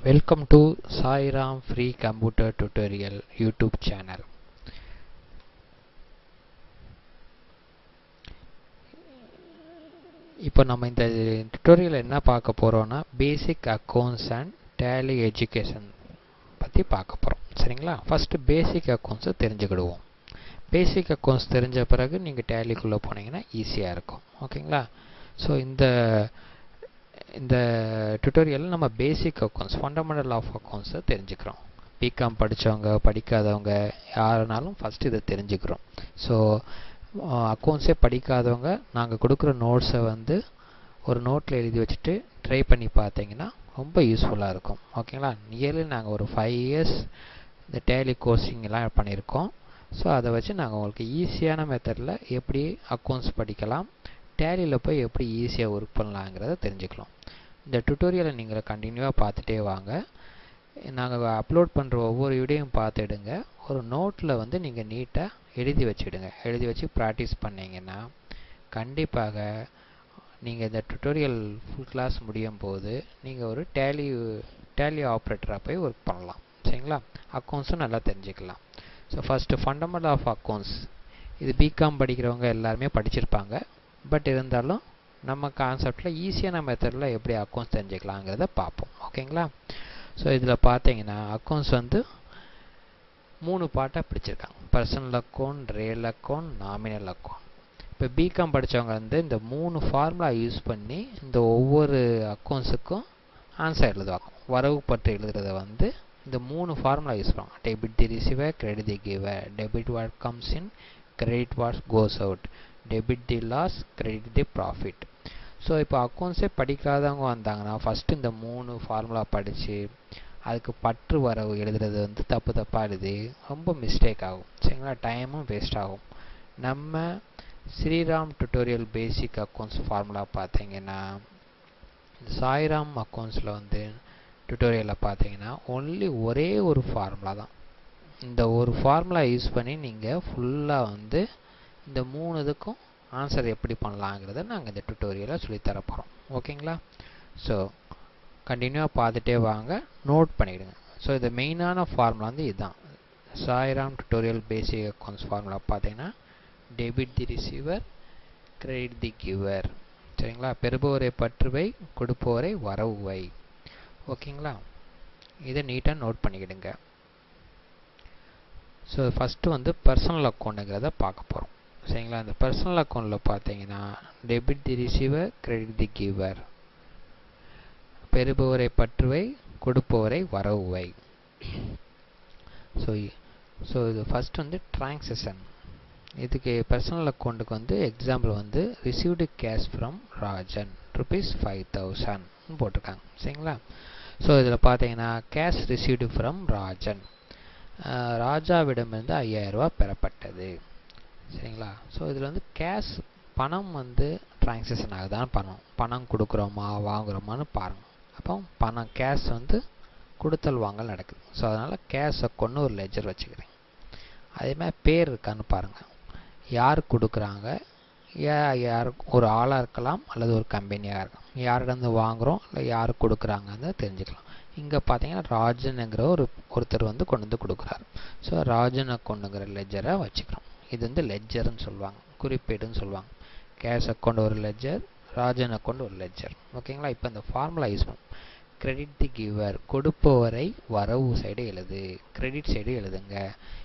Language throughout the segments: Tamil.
Welcome to SAIRAM free computer tutorial YouTube channel. இப்போ நம்ம இந்த tutorial என்ன பார்க்க போறோம்னா basic accounts and tally education பத்தி பார்க்க போறோம். சரிங்களா? First basic accounts தெரிஞ்சுக்கிடுவோம். Basic accounts தெரிஞ்ச பிறகு நீங்க tally குள்ள போனீங்கன்னா ஈஸியா இருக்கும். ஓகேங்களா? சோ இந்த tutorial நம்ம basic accounts fundamental of accounts தெரிஞ்சுக்கிறோம். பிகாம் படிச்சவங்க படிக்காதவங்க யாரானாலும் ஃபர்ஸ்ட் இத தெரிஞ்சுக்கிறோம். சோ அக்கவுண்ட்ஸே படிக்காதவங்க நாங்க கொடுக்கிற நோட்ஸை வந்து ஒரு நோட்ல எழுதி வச்சுட்டு ட்ரை பண்ணி பார்த்தீங்கன்னா ரொம்ப யூஸ்ஃபுல்லா இருக்கும். ஓகேங்களா? நியர்லி நாங்க ஒரு 5 இயர்ஸ் இந்த டேலி கோர்சிங் எல்லாம் பண்ணியிருக்கோம். சோ அதை வச்சு நாங்க உங்களுக்கு ஈஸியான மெத்தட்ல எப்படி அக்கவுண்ட்ஸ் படிக்கலாம், டேலில போய் எப்படி ஈஸியா ஒர்க் பண்ணலாம்ங்கறத தெரிஞ்சுக்கலாம். இந்த டுட்டோரியலை நீங்க கண்டினியூவா பார்த்துட்டே வாங்க. நாங்க அப்லோட் பண்ற ஒவ்வொரு வீடியோவும் பார்த்துடுங்க. ஒரு நோட்ல வந்து நீங்க நீட்டா எழுதி வச்சிடுங்க. எழுதி வச்சு பிராக்டீஸ் பண்ணீங்கன்னா கண்டிப்பாக நீங்க இந்த டுட்டோரியல் ஃபுல் கிளாஸ் முடியும் போது நீங்க ஒரு டேலி ஆபரேட்டரா போய் வர்க் பண்ணலாம். சரிங்களா? அக்கவுண்ட்ஸும் நல்லா தெரிஞ்சுக்கலாம். So first fundamental of accounts. இது பிகாம் படிக்கிறவங்க எல்லாரும் படிச்சிருப்பாங்க. பட் இருந்தாலும் நம்ம கான்செப்ட்ல ஈஸியான மெத்தட்ல எப்படி அக்கவுண்ட்ஸ் தெரிஞ்சுக்கலாம்ங்கறத பாப்போம். ஓகேங்களா? சோ இதுல பாத்தீங்கன்னா அக்கவுண்ட்ஸ் வந்து 3 பார்ட்டா பிரிச்சிருக்காங்க. Personal account, real account, nominal account. இப்ப பிகாம் படிச்சவங்க வந்து இந்த 3 ஃபார்முலா யூஸ் பண்ணி இந்த ஒவ்வொரு அக்கவுண்ட்ஸ்க்கும் ஆன்சர் எழுதுவாங்க. வரவு பற்றி எழுதுறத வந்து இந்த 3 ஃபார்முலா யூஸ் பண்ணுவாங்க. Debit the receiver, credit the giver, debit what comes in, credit what goes out, debit the loss, credit the profit. So இப்போ அக்கவுண்ட்ஸே படிக்காதவங்க வந்தாங்கன்னா ஃபர்ஸ்ட் இந்த 3 ஃபார்முலா படிச்சு அதுக்கு பற்று வரவு எழுதுறது வந்து தப்பா எழுதி ரொம்ப மிஸ்டேக் ஆகும். சரிங்களா? டைமும் வேஸ்ட் ஆகும். நம்ம ஸ்ரீராம் டுட்டோரியல் பேசிக் அக்கவுண்ட்ஸ் ஃபார்முலா பாத்தீங்கன்னா சாய்ராம் அக்கவுண்ட்ஸ்ல வந்து டுட்டோரியல்ல பாத்தீங்கன்னா ஒன்லி ஒரே ஒரு ஃபார்முலா தான். இந்த ஒரு ஃபார்முலா யூஸ் பண்ணி நீங்க ஃபுல்லா வந்து இந்த 3 இதுக்கும் ஆன்சர் எப்படி பண்ணலாம்ங்கறத நாங்க இந்த டுட்டோரியல்ல சொல்லி தர போறோம். ஓகேங்களா? சோ கண்டினியூவா பார்த்துட்டே வாங்க, நோட் பண்ணிடுங்க. சோ இந்த மெயினான ஃபார்முலா வந்து இதுதான். சாய்ராம் டுட்டோரியல் பேசிக் அக்கவுண்ட்ஸ் ஃபார்முலா பாத்தீங்கன்னா debit the receiver, credit the giver. சரிங்களா? பெறுபவரை பற்றுவை, கொடுப்பவரை வரவுவை. ஓகேங்களா? இத நீட்டா நோட் பண்ணிடுங்க. சோ ஃபர்ஸ்ட் வந்து பர்சனல் அக்கவுண்ட்ங்கறத பார்க்க போறோம். சரிங்களா? இந்த பர்சனல் அக்கவுண்ட்ல பாத்தீங்கன்னா debit the receiver, credit the giver. பெறுபவரை பற்றுவை, கொடுப்பவரை வரவுவை. So இது ஃபர்ஸ்ட் வந்து டிரான்சாக்ஷன். இதுக்கு பர்சனல் அக்கவுண்ட்க்கு வந்து எக்ஸாம்பிள் வந்து received cash from ராஜன் ₹5000 போட்டுருக்காங்க. சரிங்களா? சோ இதுல பாத்தீங்கன்னா cash received from ராஜன், ராஜாவிடமிருந்து 5000 ரூபாய் பெறப்பட்டது. சரிங்களா? சோ இதுல வந்து கேஷ் பணம் வந்து டிரான்சாக்ஷன் ஆகுதான் பணம் கொடுக்கறோமா வாங்குறோமான்னு பாருங்க. அப்போ பணம் கேஷ் வந்து கொடுத்தல் வாங்கல் நடக்குது. சோ அதனால கேஷ் அக்கவுண்ட் ஒரு லெட்ஜர் வச்சுக்கிறேன். அதே மாதிரி பேர் இருக்கான்னு பாருங்க. யார் கொடுக்கறாங்க, யார் ஒரு ஆளா இருக்கலாம் அல்லது ஒரு கம்பெனியா இருக்கலாம். யாரிடம் இருந்து வாங்குறோம் இல்ல யார் கொடுக்கறாங்கன்னு தெரிஞ்சுக்கலாம். இங்க பாத்தீங்கன்னா ராஜன்ங்கற ஒருத்தர் வந்து கொண்டு வந்து கொடுக்கறார். சோ ராஜன் அக்கவுண்ட்ங்கற லெட்ஜரை வச்சுக்கிறோம். இது வந்து லெட்ஜர்னு சொல்வாங்க, குறிப்பேடுன்னு சொல்வாங்க. கேஷ் அக்கவுண்ட் ஒரு லெட்ஜர், ராஜன் அக்கவுண்ட் ஒரு லெட்ஜர். ஓகேங்களா? இப்போ இந்த ஃபார்முலா யூஸ் பண்ணோம். கிரெடிட் தி கிவர், கொடுப்பவரை வரவு சைடு எழுது, கிரெடிட் சைடு எழுதுங்க.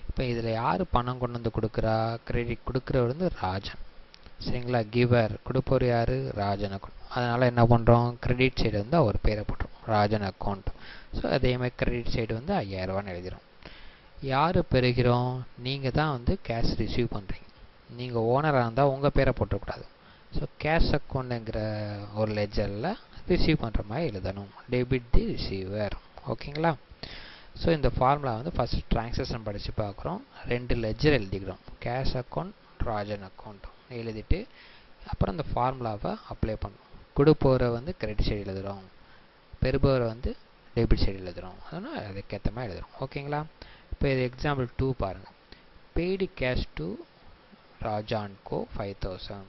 இப்போ இதுல யார் பணம் கொண்டு வந்து கொடுக்கறா? கிரெடிட் கொடுக்கறவர் வந்து ராஜன். சரிங்களா? கிவர் கொடுப்பவர் யாரு? ராஜன் அக்கவுண்ட். அதனால என்ன பண்றோம்? கிரெடிட் சைடு வந்து அவர் பேரை போட்டுறோம், ராஜன் அக்கவுண்ட். சோ அதே மாதிரி கிரெடிட் சைடு வந்து 5000 ரூபாய் எழுதிரோம். யாரு பெறுகிறோம்? நீங்க தான் வந்து கேஷ் ரிசீவ் பண்றீங்க. நீங்க ஓனரா இருந்தா உங்க பேரை போட கூடாது. சோ கேஷ் அக்கவுண்ட்ங்கற ஒரு லெட்ஜர்ல ரிசீவ் பண்ற மாதிரி எழுதணும். Debit the receiver. ஓகேங்களா? சோ இந்த ஃபார்முலா வந்து ஃபர்ஸ்ட் டிரான்சாக்ஷன் படிச்சு பார்க்கறோம். ரெண்டு லெட்ஜர் எழுதிக்கிறோம். கேஷ் அக்கவுண்ட், ராஜன் அக்கவுண்ட் எழுதிட்டு அப்புறம் இந்த ஃபார்முலாவை அப்ளை பண்ணனும். கொடுப்பவரை வந்து கிரெடிட் சைடு எழுதுறோம், பெறுபவரை வந்து டெபிட் சைடு எழுதுறோம். அதனால அதுக்கு ஏத்த மாதிரி எழுதுறோம். ஓகேங்களா? இப்போ இது எக்ஸாம்பிள் 2 பாருங்க. paid cash to Raja and co 5000.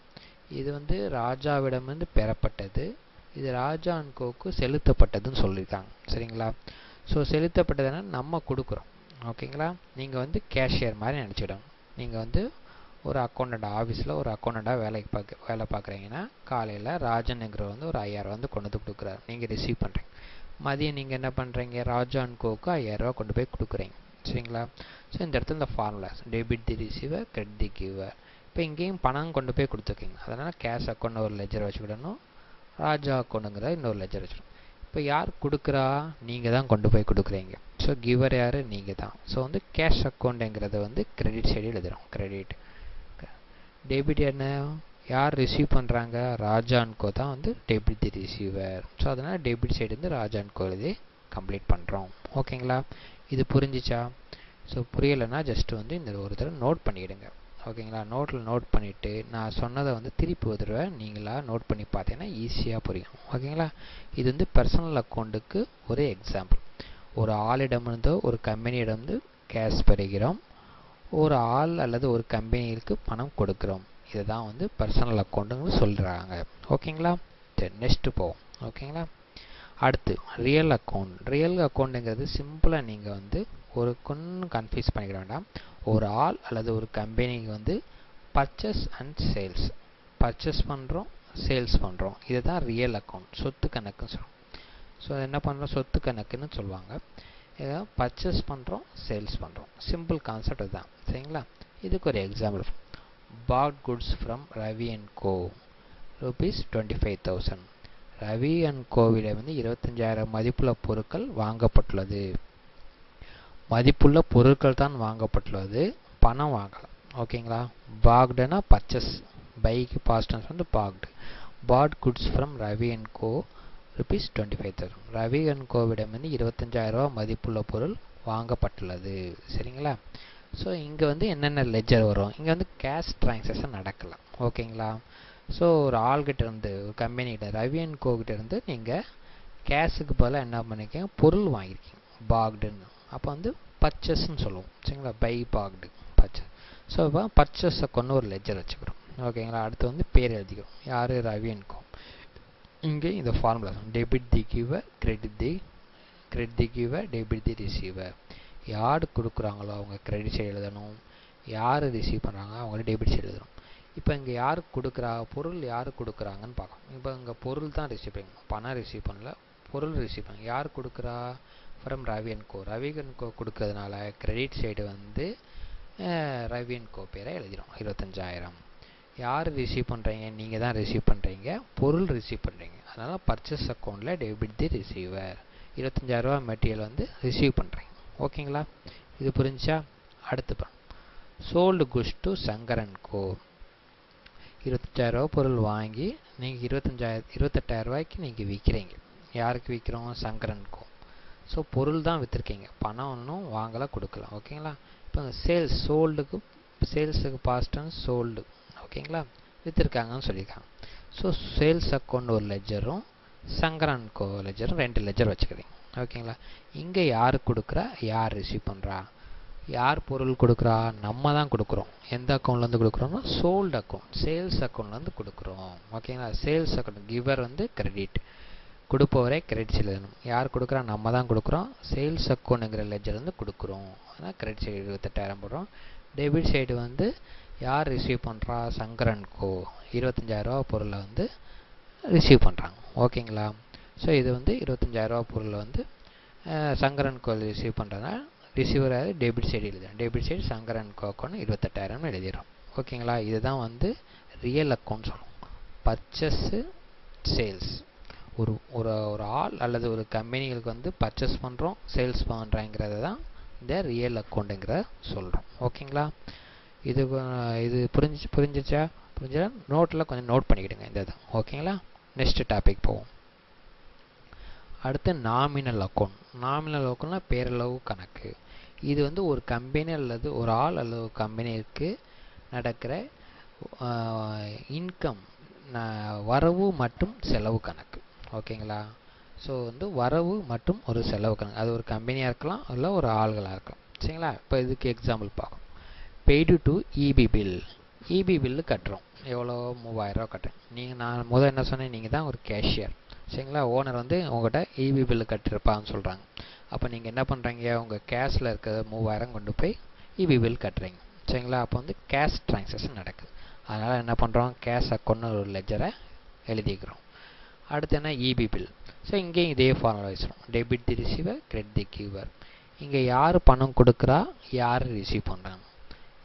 இது வந்து ராஜாவிடமிருந்து பெறப்பட்டது. இது ராஜா அண்ட் கோக்கு செலுத்தப்பட்டதுன்னு சொல்லியிருக்காங்க. சரிங்களா? ஸோ செலுத்தப்பட்டதுன்னா நம்ம கொடுக்குறோம். ஓகேங்களா? நீங்கள் வந்து கேஷியர் மாதிரி நினச்சிக்கிடணும். நீங்கள் வந்து ஒரு அக்கௌண்டண்ட் ஆஃபீஸில் ஒரு அக்கௌண்டண்ட்டாக வேலை பார்க்குறீங்கன்னா காலையில் ராஜனுங்கிற வந்து ஒரு 5000 வந்து கொண்டு வந்து கொடுக்குறாரு. நீங்கள் ரிசீவ் பண்ணுறீங்க. மதியம் நீங்கள் என்ன பண்ணுறீங்க? ராஜா அண்ட் கோக்கு 5000 கொண்டு போய் கொடுக்குறீங்க. சரிங்களா? ஸோ இந்த இடத்துல இந்த formulas debit the receiver, credit the giver. இப்போ இங்கேயும் பணம் கொண்டு போய் கொடுத்துருக்கீங்க. அதனால் கேஷ் அக்கௌண்ட் ஒரு லெஜர் வச்சுக்கிடணும், ராஜா அக்கௌண்ட்டுங்கிற இன்னொரு லெஜர் வச்சுக்கணும். இப்போ யார் கொடுக்குறா? நீங்கள் தான் கொண்டு போய் கொடுக்குறீங்க. ஸோ கிவர் யார்? நீங்கள் தான். ஸோ வந்து கேஷ் அக்கௌண்ட்டுங்கிறத வந்து கிரெடிட் சைடு எழுதுகிறோம். கிரெடிட். டெபிட் என்ன? யார் ரிசீவ் பண்ணுறாங்க? ராஜா அண்ட் கோ தான் வந்து டெபிட் தி ரிசீவர். ஸோ அதனால் டெபிட் சைடு வந்து ராஜா அண்ட் கோ எழுதி கம்ப்ளீட் பண்ணுறோம். ஓகேங்களா? இது புரிஞ்சிச்சா? ஸோ புரியலைன்னா ஜஸ்ட்டு வந்து இந்த ஒரு தடவை நோட் பண்ணிவிடுங்க. ஓகேங்களா? நோட்டில் நோட் பண்ணிவிட்டு நான் சொன்னதை வந்து திருப்பி ஒரு தடவை நீங்களாக நோட் பண்ணி பார்த்தீங்கன்னா ஈஸியாக புரியும். ஓகேங்களா? இது வந்து பர்சனல் அக்கௌண்ட்டுக்கு ஒரு எக்ஸாம்பிள். ஒரு ஆளிடமிருந்தோ ஒரு கம்பெனியிடமிருந்து கேஷ் பெறுகிறோம், ஒரு ஆள் அல்லது ஒரு கம்பெனிக்கு பணம் கொடுக்குறோம். இதுதான் வந்து பர்சனல் அக்கௌண்ட்டுன்னு சொல்கிறாங்க. ஓகேங்களா? சரி, நெக்ஸ்ட்டு போவோம். ஓகேங்களா? அடுத்து ரியல் அக்கௌண்ட். ரியல் அக்கௌண்ட்டுங்கிறது சிம்பிளாக நீங்கள் வந்து ஒரு கொஞ்சம் கன்ஃபியூஸ் பண்ணிக்கிட வேண்டாம். ஒரு ஆள் அல்லது ஒரு கம்பெனிக்கு வந்து பர்ச்சேஸ் அண்ட் சேல்ஸ், பர்ச்சேஸ் பண்ணுறோம், சேல்ஸ் பண்ணுறோம். இதுதான் ரியல் அக்கௌண்ட், சொத்து கணக்குன்னு சொல்லுவோம். ஸோ என்ன பண்ணுறோம்? சொத்து கணக்குன்னு சொல்லுவாங்க. இதை பர்ச்சேஸ் பண்ணுறோம், சேல்ஸ் பண்ணுறோம். சிம்பிள் கான்செப்ட் இதுதான். சரிங்களா? இதுக்கு ஒரு example. Bought goods from Ravi and co ₹25,000. Ravi and கோவிட வந்து 25,000 மதிப்புள்ள பொருட்கள் வாங்கப்பட்டுள்ளது. மதிப்புள்ள பொருட்கள் தான் வாங்கப்பட்டுள்ளது, பணம் வாங்கலாம். ஓகேங்களா? பாக்டுனா பர்ச்சேஸ், பைக்கு பாஸ்ட் டென்ஸ் வந்து bought. Bought goods from Ravi and co ₹25,000. Ravi and கோவிடம் வந்து 25,000 மதிப்புள்ள பொருள் வாங்கப்பட்டுள்ளது. சரிங்களா? ஸோ இங்கே வந்து என்னென்ன லெஜர் வரும்? இங்கே வந்து கேஷ் ட்ரான்சாக்ஷன் நடக்கலாம். ஓகேங்களா? ஸோ ஒரு ஆள்கிட்ட இருந்து, ஒரு கம்பெனிகிட்ட, ரவி அண்ட் கோகிட்ட இருந்து நீங்கள் கேஷுக்கு பதிலாக என்ன பண்ணிக்கீங்க? பொருள் வாங்கியிருக்கீங்க, பாக்டுன்னு. அப்போ வந்து பர்ச்சேஸ்ன்னு சொல்லுவோம். சரிங்களா? By packed, purchase. ஸோ இப்போ பர்ச்சேஸை கொண்டு ஒரு லெஜர் வச்சுக்கிறோம். ஓகேங்களா? அடுத்து வந்து பேர் எழுதிக்கிறோம். யார்? ரவி அண்ட் கோ. இங்கே இந்த formula debit the giver, credit the giver, debit the receiver. யார் கொடுக்குறாங்களோ அவங்க கிரெடிட் சைடு எழுதணும், யார் ரிசீவ் பண்ணுறாங்க அவங்க டெபிட் சைடு எழுதணும். இப்போ இங்கே யார் கொடுக்குறா? பொருள் யார் கொடுக்குறாங்கன்னு பார்க்கணும். இப்போ இங்கே பொருள் தான் ரிசீவ் பண்ணுங்க, பணம் ரிசீவ் பண்ணல, பொருள் ரிசீவ் பண்ணுங்க. யார் கொடுக்குறா? From Ravi and co. Ravi and co கொடுக்கறதுனால கிரெடிட் சைடு வந்து ரவி அண்ட் கோ பேரை எழுதிடும், 25,000. யார் ரிசீவ் பண்ணுறீங்க? நீங்கள் தான் ரிசீவ் பண்ணுறீங்க, பொருள் ரிசீவ் பண்ணுறீங்க. அதனால் பர்ச்சேஸ் அக்கௌண்ட்டில் டெபிட் தி ரிசீவர். 25,000 மெட்டீரியல் வந்து ரிசீவ் பண்ணுறீங்க. ஓகேங்களா? இது புரிஞ்சா? அடுத்து sold goods to Shankar and co. 25,000 பொருள் வாங்கி நீங்கள் 28,000 ரூபாய்க்கு நீங்கள் விற்கிறீங்க. யாருக்கு விற்கிறோம்? Shankar and go. ஸோ பொருள் தான் விற்றுருக்கீங்க, பணம் ஒன்றும் வாங்கலாம், கொடுக்கலாம். ஓகேங்களா? இப்போ சேல்ஸ், சோல்டுக்கு, சேல்ஸுக்கு பாஸ்ட் அண்ட் சோல்டு. ஓகேங்களா? விற்றுருக்காங்கன்னு சொல்லியிருக்காங்க. ஸோ சேல்ஸ் அக்கௌண்ட் ஒரு லெஜரும், சங்கர் அண்ட் கோ லெஜரும், 2 லெஜர் வச்சுக்கிறீங்க. ஓகேங்களா? இங்கே யார் கொடுக்குறா? யார் ரிசீவ் பண்ணுறா? யார் பொருள் கொடுக்குறா? நம்ம தான் கொடுக்குறோம். எந்த அக்கௌண்ட்லேருந்து கொடுக்குறோம்னா சோல்டு அக்கௌண்ட், சேல்ஸ் அக்கௌண்ட்லேருந்து கொடுக்குறோம். ஓகேங்களா? சேல்ஸ் அக்கௌண்ட் கிவர் வந்து கிரெடிட், கொடுப்பவரே கிரெடிட் எழுதணும். யார் கொடுக்குறா? நம்ம தான் கொடுக்குறோம். சேல்ஸ் அக்கௌண்ட்டுங்கிற லெஜர் வந்து கொடுக்குறோம். ஆனால் கிரெடிட் சைடு 28,000 போடுறோம். டெபிட் சைடு வந்து யார் ரிசீவ் பண்ணுறா? சங்கர் அண்ட் கோ 25,000 பொருளை வந்து ரிசீவ் பண்ணுறாங்க. ஓகேங்களா? ஸோ இது வந்து 25,000 பொருளை வந்து சங்கர் அண்ட் கோ ரிசீவ் பண்ணுறதுனால ரிசீவர் டெபிட் சைடு எழுதுறோம். Debit side Shankar and co account 28,000 எழுதிடும். ஓகேங்களா? இதுதான் வந்து ரியல் அக்கௌண்ட் சொல்லுவோம். Purchase, sales. ஒரு ஒரு ஒரு ஆள் அல்லது ஒரு கம்பெனிகளுக்கு வந்து பர்ச்சேஸ் பண்ணுறோம், சேல்ஸ் பண்ணுறாங்கிறத தான் இந்த ரியல் அக்கௌண்ட்டுங்கிற சொல்கிறோம். ஓகேங்களா? இது புரிஞ்சிச்சா? நோட்டில் கொஞ்சம் நோட் பண்ணிக்கிடுங்க இந்த இது. ஓகேங்களா? நெக்ஸ்ட் டாபிக் போவோம். அடுத்து நாமினல் அக்கௌண்ட். நாமினல் அக்கௌண்ட்னா பேரளவு கணக்கு. இது வந்து ஒரு கம்பெனி அல்லது ஒரு ஆள் அல்லது ஒரு கம்பெனிக்கு நடக்கிற இன்கம், வரவு மற்றும் செலவு கணக்கு. ஓகேங்களா? ஸோ வந்து வரவு மற்றும் ஒரு செலவு கணக்கு. அது ஒரு கம்பெனியாக இருக்கலாம், இல்லை ஒரு ஆள்களாக இருக்கலாம். சரிங்களா? இப்போ இதுக்கு எக்ஸாம்பிள் பார்க்கணும். Paid to EB bill. EB bill கட்டுறோம். எவ்வளோ? 3,000 ரூபா கட்டுறேன். நான் முதல் என்ன சொன்னேன்? நீங்கள் தான் ஒரு கேஷியர். சரிங்களா? ஓனர் வந்து உங்கள்கிட்ட ஈபி பில்லு கட்டிருப்பான்னு சொல்கிறாங்க. அப்போ நீங்கள் என்ன பண்ணுறீங்க, உங்கள் கேஷில் இருக்கிற 3000 கொண்டு போய் ஈபி பில் கட்டுறீங்க. சரிங்களா? அப்போ வந்து கேஷ் ட்ரான்சாக்ஷன் நடக்குது. அதனால் என்ன பண்ணுறோம், கேஷ் அக்கௌண்ட்னு ஒரு லெஜரை எழுதிக்கிறோம். அடுத்து என்ன, ஈபி பில். ஸோ இங்கேயும் இதே ஃபார்முலா வச்சிடும். Debit the receiver, credit the giver. இங்கே யார் பணம் கொடுக்குறா, யார் ரிசீவ் பண்ணுறாங்க.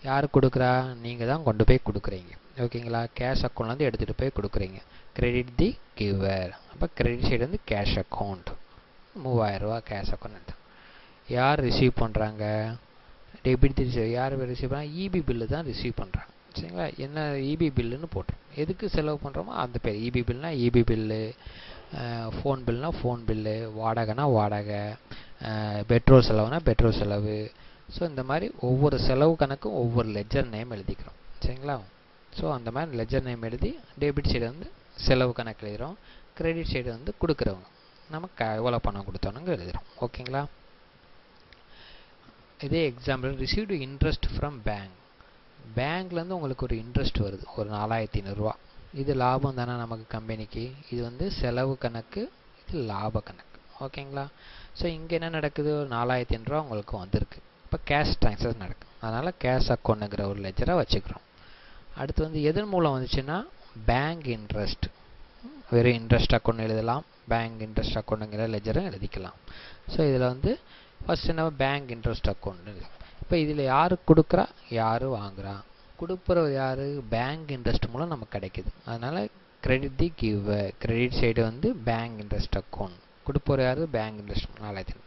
யார் கொடுக்குறா, நீங்கள் தான் கொண்டு போய் கொடுக்குறீங்க. ஓகேங்களா? கேஷ் அக்கௌண்ட்லேருந்து எடுத்துகிட்டு போய் கொடுக்குறீங்க. Credit the giver. அப்போ கிரெடிட் சைடு வந்து கேஷ் அக்கௌண்ட், 3000 ரூபா கேஷ் அக்கௌண்ட் எடுத்து. யார் ரிசீவ் பண்ணுறாங்க, டெபிட் தி ரிசீவ். யார் ரிசீவ் பண்ணால் ஈபி பில்லு தான் ரிசீவ் பண்ணுறாங்க. சரிங்களா? என்ன ஈபி பில்லுன்னு போட்டுரும். எதுக்கு செலவு பண்ணுறோமோ அந்த பேர். ஈபி பில்னால் ஈபி பில்லு, ஃபோன் பில்னால் ஃபோன் பில்லு, வாடகைனா வாடகை, பெட்ரோல் செலவுனா பெட்ரோல் செலவு. ஸோ இந்த மாதிரி ஒவ்வொரு செலவு கணக்கும் ஒவ்வொரு லெஜர் நேம் எழுதிக்கிறோம். சரிங்களா? ஸோ அந்த மாதிரி லெஜர் நேம் எழுதி டெபிட் சைடு வந்து செலவு கணக்கு எழுதுகிறோம், கிரெடிட் சைடு வந்து கொடுக்குறவங்க நமக்கு எவ்வளோ பணம் கொடுத்தோனுங்க எழுதுகிறோம். ஓகேங்களா? இதே example, received interest from bank. பேங்க்லேருந்து உங்களுக்கு ஒரு இன்ட்ரெஸ்ட் வருது, ஒரு 4500 ரூபா. இது லாபம் தானே நமக்கு கம்பெனிக்கு. இது வந்து செலவு கணக்கு, இது லாப கணக்கு. ஓகேங்களா? ஸோ இங்கே என்ன நடக்குது, ஒரு 4500 ரூபா உங்களுக்கு வந்திருக்கு. இப்போ கேஷ் ட்ரான்சாக்ஷன் நடக்குது. அதனால் கேஷ் அக்கௌண்ட்டுங்கிற ஒரு லெஜரை வச்சுக்கிறோம். அடுத்து வந்து எதன் மூலம் வந்துச்சுன்னா, பேங்க் இன்ட்ரெஸ்ட். வெறும் இன்ட்ரெஸ்ட் அக்கௌண்ட் எழுதலாம், பேங்க் இன்ட்ரெஸ்ட் அக்கௌண்ட்டுங்கிற லெஜரை எழுதிக்கலாம். ஸோ இதில் வந்து ஃபஸ்ட்டு நம்ம பேங்க் இன்ட்ரெஸ்ட் அக்கௌண்ட். இப்போ இதில் யார் கொடுக்குறா, யார் வாங்குறா. கொடுக்குறவர் யார், பேங்க் இன்ட்ரெஸ்ட் மூலம் நமக்கு கிடைக்குது. அதனால் credit the giver. Credit side வந்து பேங்க் இன்ட்ரெஸ்ட் அக்கௌண்ட். கொடுப்பவர் யார், பேங்க் இன்ட்ரெஸ்ட் 4000.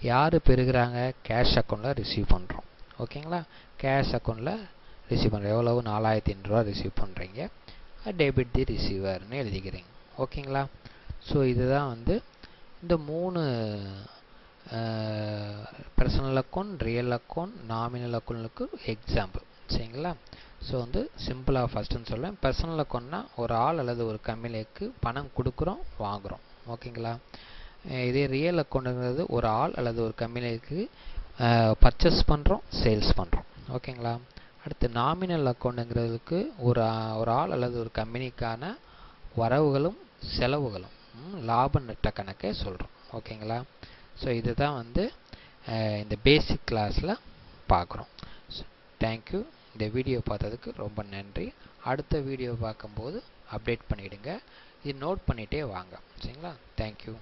யார் பெறுகிறாங்க, கேஷ் அக்கௌண்ட்டில் ரிசீவ் பண்ணுறோம். ஓகேங்களா? கேஷ் அக்கௌண்ட்டில் ரிசீவ் பண்ணுறோம். எவ்வளவு, 4500 ரூபா ரிசீவ் பண்ணுறீங்க. டெபிட் தி ரிசீவர்னு எழுதிக்கிறீங்க. ஓகேங்களா? ஸோ இதுதான் வந்து இந்த 3 personal account, real account, nominal அக்கௌண்ட்டுக்கு எக்ஸாம்பிள். சரிங்களா? ஸோ வந்து சிம்பிளாக ஃபஸ்ட்டுன்னு சொல்லுவேன். பர்சனல் அக்கௌண்ட்னா ஒரு ஆள் அல்லது ஒரு கம்பெனிக்கு பணம் கொடுக்குறோம், வாங்குகிறோம். ஓகேங்களா? இதே ரியல் அக்கௌண்ட்டுங்கிறது ஒரு ஆள் அல்லது ஒரு கம்பெனிக்கு பர்ச்சேஸ் பண்ணுறோம், சேல்ஸ் பண்ணுறோம். ஓகேங்களா? அடுத்து நாமினல் அக்கௌண்ட்டுங்கிறதுக்கு ஒரு ஆள் அல்லது ஒரு கம்பெனிக்கான வரவுகளும் செலவுகளும், லாப நட்ட கணக்கை சொல்கிறோம். ஓகேங்களா? ஸோ இதுதான் வந்து இந்த பேசிக் கிளாஸில் பார்க்குறோம். தேங்க்யூ. இந்த வீடியோ பார்த்ததுக்கு ரொம்ப நன்றி. அடுத்த வீடியோ பார்க்கும்போது அப்டேட் பண்ணிவிடுங்க. இது நோட் பண்ணிகிட்டே வாங்க. சரிங்களா? தேங்க்யூ.